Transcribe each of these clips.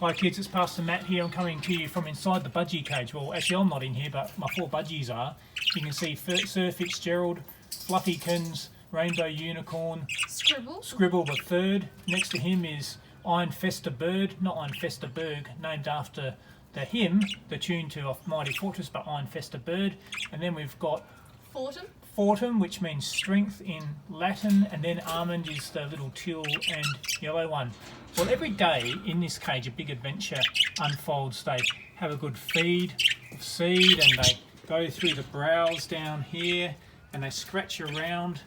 Hi kids, it's Pastor Matt here. I'm coming to you from inside the budgie cage. Well, actually I'm not in here, but my 4 budgies are. You can see Sir Fitzgerald, Fluffykins, Rainbow Unicorn, Scribble the third. Next to him is Ironfester Bird, not Ironfester Berg, named after the hymn, the tune to Of Mighty Fortress, but Ironfester Bird. And then we've got Fortum, which means strength in Latin, and then Almond is the little teal and yellow one. Well, every day in this cage a big adventure unfolds. They have a good feed of seed and they go through the browse down here and they scratch around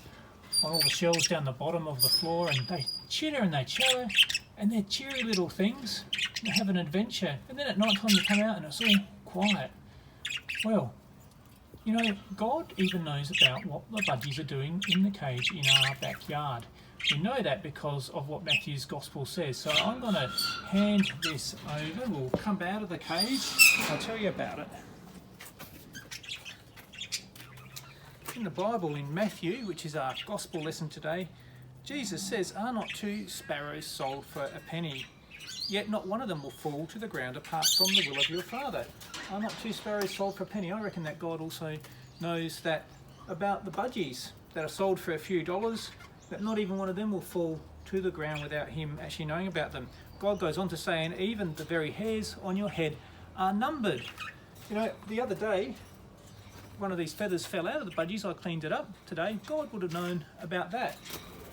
on all the shells down the bottom of the floor and they chitter and they chatter and they're cheery little things. They have an adventure, and then at night time you come out and it's all quiet. Well, you know, God even knows about what the budgies are doing in the cage in our backyard. We know that because of what Matthew's Gospel says. So I'm going to hand this over. We'll come out of the cage. I'll tell you about it. In the Bible, in Matthew, which is our Gospel lesson today, Jesus says, "Are not 2 sparrows sold for a penny? Yet not one of them will fall to the ground apart from the will of your Father. Are not 2 sparrows sold for a penny?" I reckon that God also knows that about the budgies that are sold for a few dollars, that not even one of them will fall to the ground without him actually knowing about them. God goes on to say, "And even the very hairs on your head are numbered." You know, the other day, one of these feathers fell out of the budgies. I cleaned it up today. God would have known about that.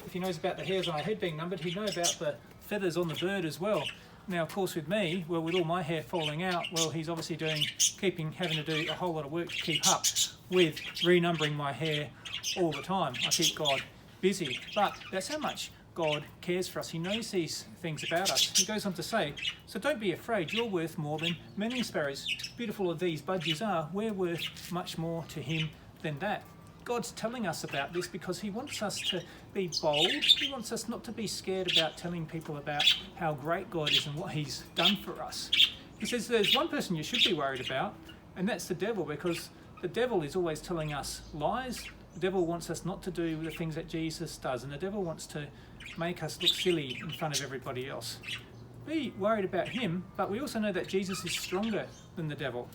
If he knows about the hairs on our head being numbered, he'd know about the feathers on the bird as well. Now, of course, with me, well, with all my hair falling out, well, he's obviously having to do a whole lot of work to keep up with renumbering my hair all the time. I keep God busy, but that's how much God cares for us. He knows these things about us. He goes on to say, "So don't be afraid, you're worth more than many sparrows. Beautiful as these budgies are, we're worth much more to him than that." God's telling us about this because he wants us to be bold. He wants us not to be scared about telling people about how great God is and what he's done for us. He says there's one person you should be worried about, and that's the devil, because the devil is always telling us lies. The devil wants us not to do the things that Jesus does, and the devil wants to make us look silly in front of everybody else. Be worried about him, but we also know that Jesus is stronger than the devil.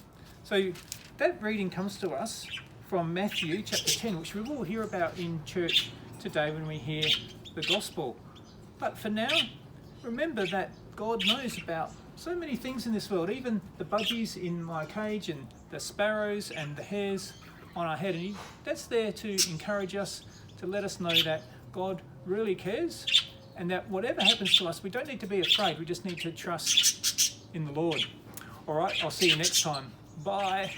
So that reading comes to us from Matthew chapter 10, which we will hear about in church today when we hear the gospel. But for now, remember that God knows about so many things in this world, even the budgies in my cage and the sparrows and the hairs on our head. And that's there to encourage us, to let us know that God really cares and that whatever happens to us, we don't need to be afraid. We just need to trust in the Lord. All right, I'll see you next time. Bye.